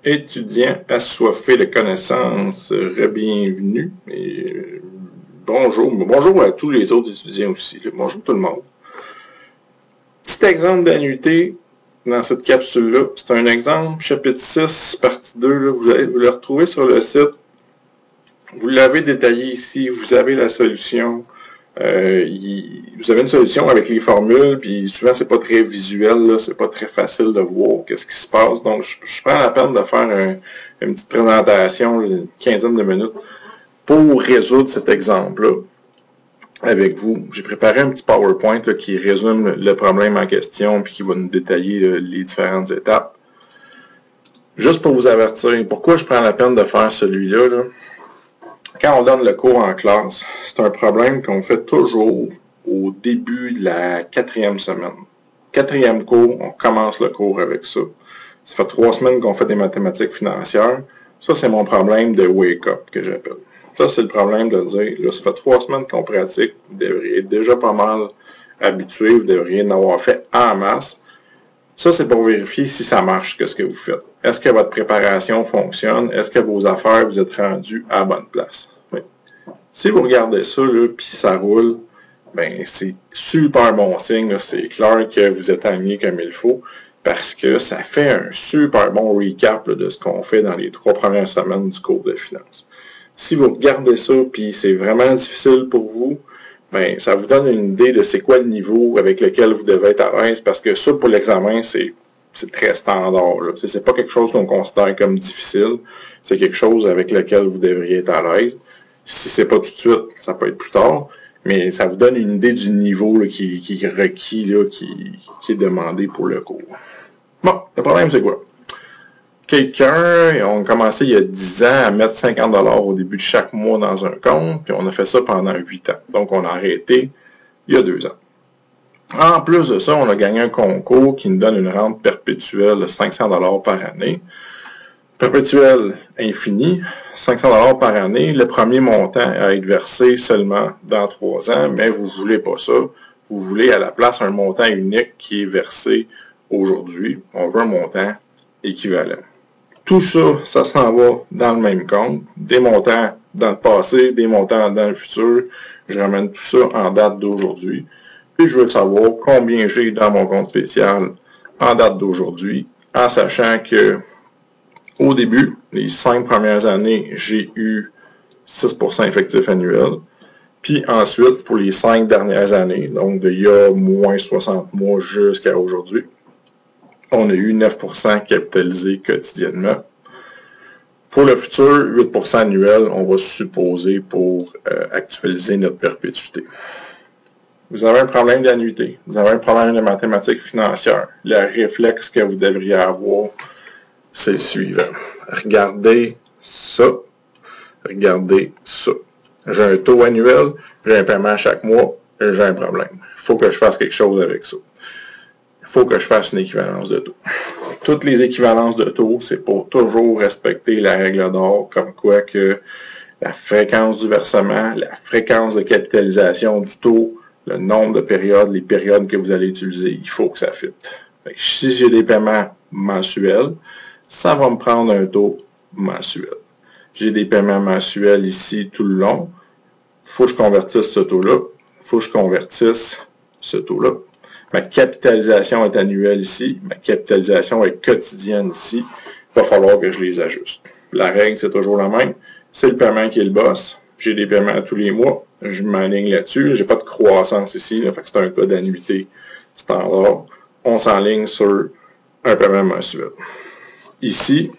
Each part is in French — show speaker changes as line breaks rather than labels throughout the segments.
Étudiants assoiffés de connaissances, bienvenue. Et bonjour. Bonjour à tous les autres étudiants aussi. Bonjour tout le monde. Petit exemple d'annuité dans cette capsule-là. C'est un exemple, chapitre 6, partie 2. Là, vous allez le retrouver sur le site. Vous l'avez détaillé ici. Vous avez la solution. Vous avez une solution avec les formules, puis souvent c'est pas très visuel, c'est pas très facile de voir qu'est-ce qui se passe. Donc je prends la peine de faire une petite présentation, une quinzaine de minutes, pour résoudre cet exemple-là avec vous. J'ai préparé un petit PowerPoint là, qui résume le problème en question, puis qui va nous détailler les différentes étapes. Juste pour vous avertir, pourquoi je prends la peine de faire celui-là, là? Quand on donne le cours en classe, c'est un problème qu'on fait toujours au début de la 4e semaine. 4e cours, on commence le cours avec ça. Ça fait 3 semaines qu'on fait des mathématiques financières. Ça, c'est mon problème de wake-up que j'appelle. Ça, c'est le problème de dire, là, ça fait 3 semaines qu'on pratique, vous devriez être déjà pas mal habitué, vous devriez en avoir fait en masse. Ça, c'est pour vérifier si ça marche, qu'est-ce que vous faites. Est-ce que votre préparation fonctionne? Est-ce que vos affaires, vous êtes rendus à la bonne place? Oui. Si vous regardez ça, là, puis ça roule, ben c'est super bon signe. C'est clair que vous êtes aligné comme il faut, parce que ça fait un super bon recap là, de ce qu'on fait dans les 3 premières semaines du cours de finance. Si vous regardez ça, puis c'est vraiment difficile pour vous, ben, ça vous donne une idée de c'est quoi le niveau avec lequel vous devez être à l'aise, parce que ça, pour l'examen, c'est très standard. C'est pas quelque chose qu'on considère comme difficile, c'est quelque chose avec lequel vous devriez être à l'aise. Si c'est pas tout de suite, ça peut être plus tard, mais ça vous donne une idée du niveau là, qui est requis, là, qui est demandé pour le cours. Bon, le problème, c'est quoi? Quelqu'un, on a commencé il y a 10 ans à mettre 50$ au début de chaque mois dans un compte, puis on a fait ça pendant 8 ans. Donc, on a arrêté il y a 2 ans. En plus de ça, on a gagné un concours qui nous donne une rente perpétuelle de 500$ par année. Perpétuelle infinie, 500$ par année. Le premier montant à être versé seulement dans 3 ans, mais vous ne voulez pas ça. Vous voulez à la place un montant unique qui est versé aujourd'hui. On veut un montant équivalent. Tout ça, ça s'en va dans le même compte. Des montants dans le passé, des montants dans le futur. Je ramène tout ça en date d'aujourd'hui. Puis je veux savoir combien j'ai dans mon compte spécial en date d'aujourd'hui, en sachant que au début, les 5 premières années, j'ai eu 6% effectif annuel. Puis ensuite, pour les 5 dernières années, donc d'il y a moins 60 mois jusqu'à aujourd'hui, on a eu 9% capitalisé quotidiennement. Pour le futur, 8% annuel, on va supposer pour actualiser notre perpétuité. Vous avez un problème d'annuité, vous avez un problème de mathématiques financières. Le réflexe que vous devriez avoir, c'est le suivant. Regardez ça, regardez ça. J'ai un taux annuel, j'ai un paiement chaque mois, j'ai un problème. Il faut que je fasse quelque chose avec ça. Il faut que je fasse une équivalence de taux. Toutes les équivalences de taux, c'est pour toujours respecter la règle d'or, comme quoi que la fréquence du versement, la fréquence de capitalisation du taux, le nombre de périodes, les périodes que vous allez utiliser, il faut que ça fitte. Si j'ai des paiements mensuels, ça va me prendre un taux mensuel. J'ai des paiements mensuels ici tout le long. Il faut que je convertisse ce taux-là. Il faut que je convertisse ce taux-là. Ma capitalisation est annuelle ici. Ma capitalisation est quotidienne ici. Il va falloir que je les ajuste. La règle, c'est toujours la même. C'est le paiement qui est le boss. J'ai des paiements tous les mois. Je m'aligne là-dessus. Je n'ai pas de croissance ici. Là, fait que c'est un cas d'annuité standard. On s'enligne sur un paiement mensuel. Ici,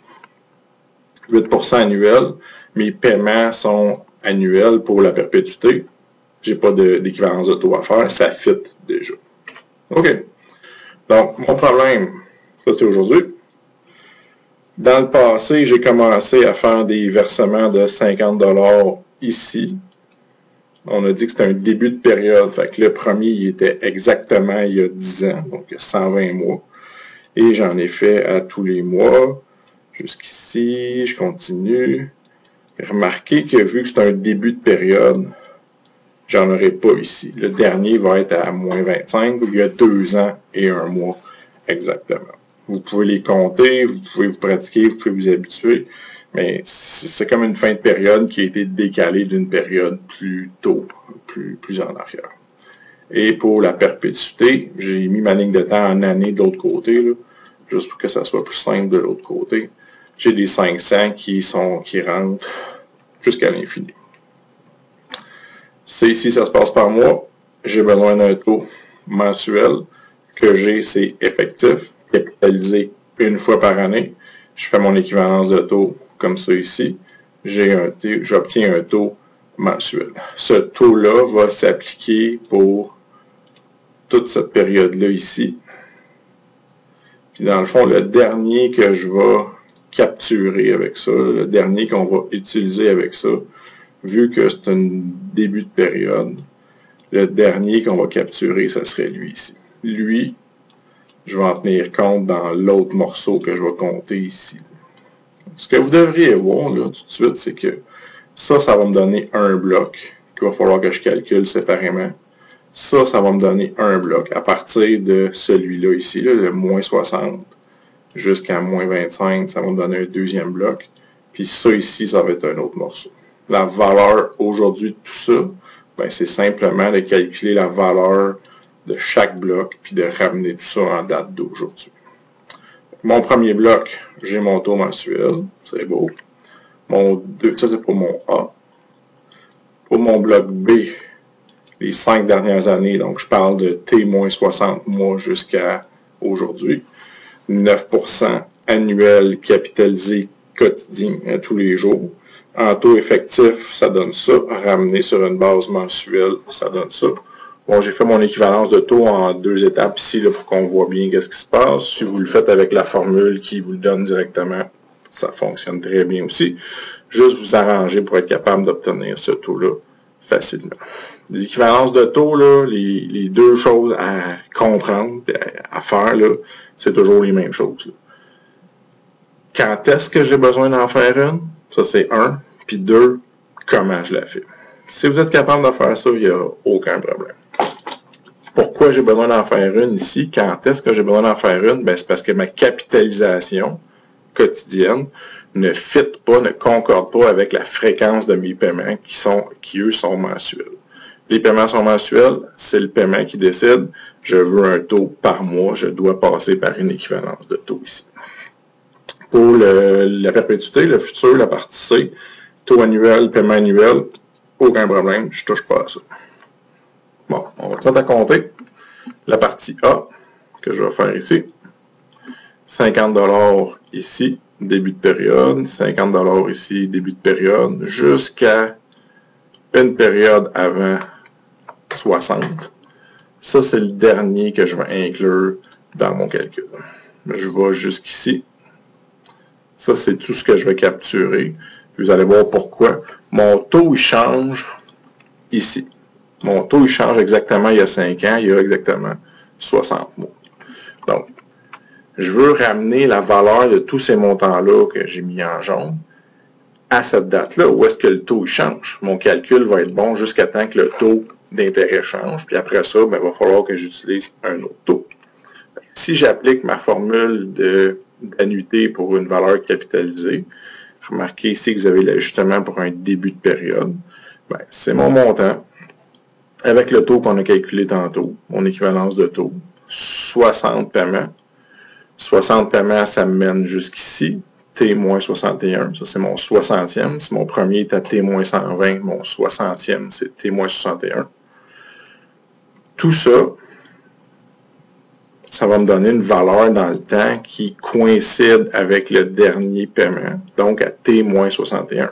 8% annuel. Mes paiements sont annuels pour la perpétuité. Je n'ai pas d'équivalence de taux à faire. Ça fit déjà. OK. Donc, mon problème, ça c'est aujourd'hui. Dans le passé, j'ai commencé à faire des versements de 50$ ici. On a dit que c'était un début de période. Fait que le premier, il était exactement il y a 10 ans, donc 120 mois. Et j'en ai fait à tous les mois. Jusqu'ici, je continue. Remarquez que vu que c'est un début de période, j'en aurai pas ici. Le dernier va être à moins 25, il y a 2 ans et 1 mois exactement. Vous pouvez les compter, vous pouvez vous pratiquer, vous pouvez vous habituer, mais c'est comme une fin de période qui a été décalée d'une période plus tôt, plus en arrière. Et pour la perpétuité, j'ai mis ma ligne de temps en année de l'autre côté, là, juste pour que ça soit plus simple de l'autre côté. J'ai des 500 qui rentrent jusqu'à l'infini. C'est ici, ça se passe par mois. J'ai besoin d'un taux mensuel que c'est effectif, capitalisé une fois par année. Je fais mon équivalence de taux comme ça ici. J'obtiens un taux mensuel. Ce taux-là va s'appliquer pour toute cette période-là ici. Puis dans le fond, le dernier que je vais capturer avec ça, le dernier qu'on va utiliser avec ça, vu que c'est un début de période, le dernier qu'on va capturer, ça serait lui ici. Lui, je vais en tenir compte dans l'autre morceau que je vais compter ici. Ce que vous devriez voir là tout de suite, c'est que ça va me donner un bloc qu'il va falloir que je calcule séparément. Ça va me donner un bloc à partir de celui-là ici, là, le moins 60 jusqu'à moins 25, ça va me donner un deuxième bloc. Puis ça ici, ça va être un autre morceau. La valeur aujourd'hui de tout ça, ben, c'est simplement de calculer la valeur de chaque bloc puis de ramener tout ça en date d'aujourd'hui. Mon premier bloc, j'ai mon taux mensuel, c'est beau. Ça c'est pour mon A. Pour mon bloc B, les 5 dernières années, donc je parle de T-60 mois jusqu'à aujourd'hui. 9% annuel capitalisé quotidien tous les jours. En taux effectif, ça donne ça. Ramené sur une base mensuelle, ça donne ça. Bon, j'ai fait mon équivalence de taux en 2 étapes ici là, pour qu'on voit bien qu'est-ce qui se passe. Si vous le faites avec la formule qui vous le donne directement, ça fonctionne très bien aussi. Juste vous arranger pour être capable d'obtenir ce taux-là facilement. Les équivalences de taux, là, les deux choses à comprendre, à faire, là, c'est toujours les mêmes choses. Là. Quand est-ce que j'ai besoin d'en faire une? Ça, c'est 1. Puis 2, comment je la fais? Si vous êtes capable de faire ça, il n'y a aucun problème. Pourquoi j'ai besoin d'en faire une ici? Quand est-ce que j'ai besoin d'en faire une? Ben, c'est parce que ma capitalisation quotidienne ne fit pas, ne concorde pas avec la fréquence de mes paiements qui eux, sont mensuels. Les paiements sont mensuels, c'est le paiement qui décide. Je veux un taux par mois, je dois passer par une équivalence de taux ici. Pour la perpétuité, le futur, la partie C, taux annuel, paiement annuel, aucun problème, je ne touche pas à ça. Bon, on va tout à compter. La partie A, que je vais faire ici, 50$ ici, début de période, 50$ ici, début de période, jusqu'à une période avant 60. Ça, c'est le dernier que je vais inclure dans mon calcul. Je vais jusqu'ici. Ça, c'est tout ce que je vais capturer. Puis vous allez voir pourquoi. Mon taux, il change ici. Mon taux, il change exactement il y a 5 ans, il y a exactement 60 mois. Donc, je veux ramener la valeur de tous ces montants-là que j'ai mis en jaune à cette date-là, où est-ce que le taux il change. Mon calcul va être bon jusqu'à temps que le taux d'intérêt change, puis après ça, ben, il va falloir que j'utilise un autre taux. Si j'applique ma formule d'annuité pour une valeur capitalisée, remarquez ici que vous avez l'ajustement pour un début de période, ben, c'est mon montant avec le taux qu'on a calculé tantôt, mon équivalence de taux, 60 paiements. 60 paiements, ça me mène jusqu'ici. T-61, ça c'est mon 60e. Si mon premier est à T-120, mon 60e, c'est T-61. Tout ça, ça va me donner une valeur dans le temps qui coïncide avec le dernier paiement, donc à T-61.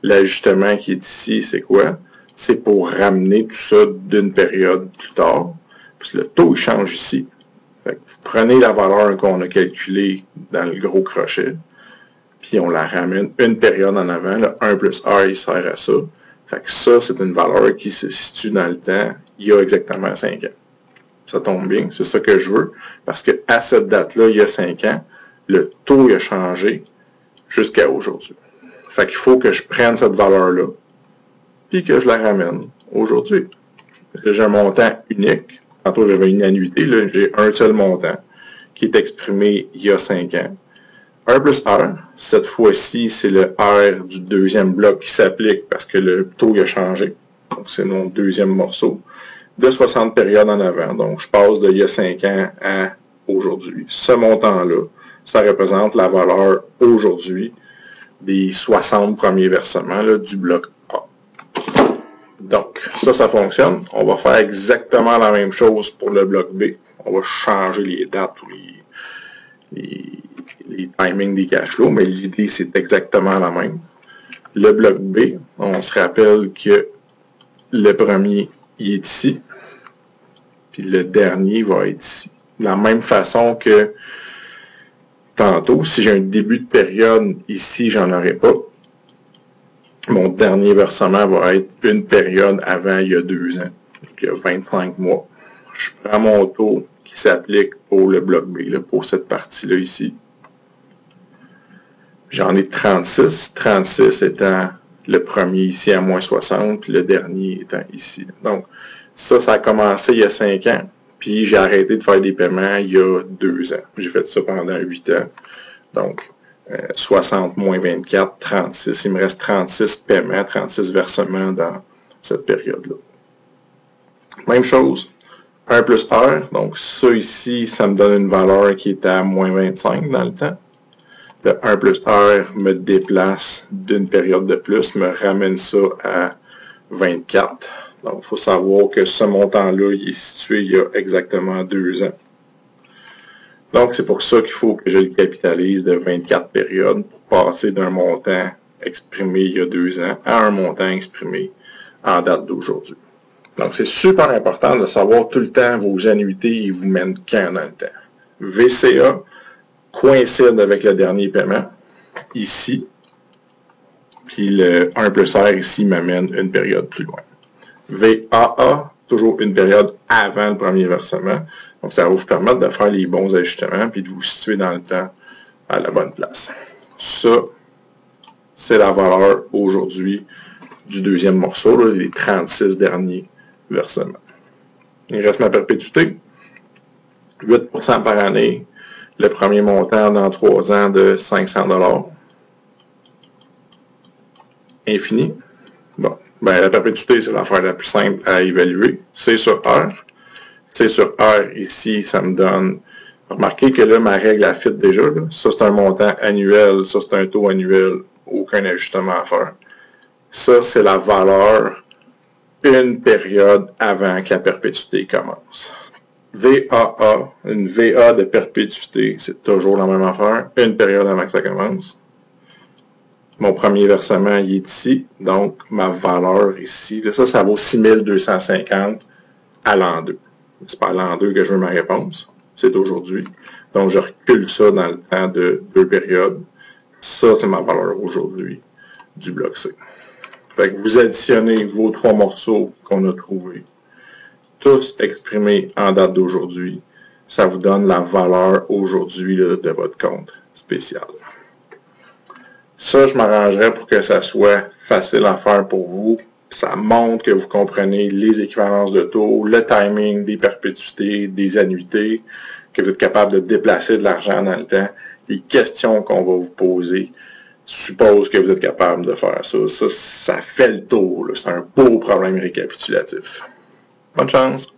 L'ajustement qui est ici, c'est quoi? C'est pour ramener tout ça d'une période plus tard, parce que le taux il change ici. Fait que vous prenez la valeur qu'on a calculée dans le gros crochet, puis on la ramène une période en avant. Le 1 plus R, il sert à ça. Fait que ça, c'est une valeur qui se situe dans le temps, il y a exactement 5 ans. Ça tombe bien, c'est ça que je veux, parce qu'à cette date-là, il y a 5 ans, le taux a changé jusqu'à aujourd'hui. Fait qu'il faut que je prenne cette valeur-là, puis que je la ramène aujourd'hui. J'ai un montant unique. Tantôt, j'avais une annuité, là, j'ai un seul montant qui est exprimé il y a 5 ans. R plus R, cette fois-ci, c'est le R du deuxième bloc qui s'applique parce que le taux a changé. Donc, c'est mon deuxième morceau de 60 périodes en avant. Donc, je passe de il y a 5 ans à aujourd'hui. Ce montant-là, ça représente la valeur aujourd'hui des 60 premiers versements là, du bloc A. Donc, ça fonctionne. On va faire exactement la même chose pour le bloc B. On va changer les dates ou les timings des cash flows, mais l'idée, c'est exactement la même. Le bloc B, on se rappelle que le premier, il est ici, puis le dernier va être ici. De la même façon que tantôt, si j'ai un début de période ici, j'en aurai pas. Mon dernier versement va être une période avant il y a 2 ans. Donc, il y a 25 mois. Je prends mon taux qui s'applique pour le bloc B, là, pour cette partie-là ici. J'en ai 36. 36 étant le premier ici à moins 60, le dernier étant ici. Donc, ça a commencé il y a 5 ans. Puis, j'ai arrêté de faire des paiements il y a 2 ans. J'ai fait ça pendant 8 ans. Donc, 60 moins 24, 36. Il me reste 36 paiements, 36 versements dans cette période-là. Même chose, 1 plus R. Donc, ça ici, ça me donne une valeur qui est à moins 25 dans le temps. Le 1 plus R me déplace d'une période de plus, me ramène ça à 24. Donc, il faut savoir que ce montant-là, il est situé il y a exactement 2 ans. Donc, c'est pour ça qu'il faut que je le capitalise de 24 périodes pour passer d'un montant exprimé il y a 2 ans à un montant exprimé en date d'aujourd'hui. Donc, c'est super important de savoir tout le temps vos annuités et vous mènent quand dans le temps. VCA coïncide avec le dernier paiement, ici, puis le 1 plus R ici m'amène une période plus loin. VAA, toujours une période avant le premier versement. Donc, ça va vous permettre de faire les bons ajustements puis de vous situer dans le temps à la bonne place. Ça, c'est la valeur aujourd'hui du deuxième morceau, là, les 36 derniers versements. Il reste ma perpétuité. 8% par année. Le premier montant dans 3 ans de 500 $. Infini. Bon. Ben, la perpétuité, c'est l'affaire la plus simple à évaluer. C'est sur R. C'est sur R, ici, ça me donne... Remarquez que là, ma règle, elle fit déjà. Là. Ça, c'est un montant annuel. Ça, c'est un taux annuel. Aucun ajustement à faire. Ça, c'est la valeur une période avant que la perpétuité commence. VAA, une VA de perpétuité, c'est toujours la même affaire. Une période avant que ça commence. Mon premier versement, il est ici. Donc, ma valeur ici, là, ça vaut 6250 à l'an 2. C'est pas à l'an 2 que je veux ma réponse. C'est aujourd'hui. Donc, je recule ça dans le temps de 2 périodes. Ça, c'est ma valeur aujourd'hui du bloc C. Fait que vous additionnez vos 3 morceaux qu'on a trouvés, tous exprimés en date d'aujourd'hui. Ça vous donne la valeur aujourd'hui de votre compte spécial. Ça, je m'arrangerai pour que ça soit facile à faire pour vous. Ça montre que vous comprenez les équivalences de taux, le timing des perpétuités, des annuités, que vous êtes capable de déplacer de l'argent dans le temps. Les questions qu'on va vous poser supposent que vous êtes capable de faire ça. Ça fait le tour. C'est un beau problème récapitulatif. Bonne chance!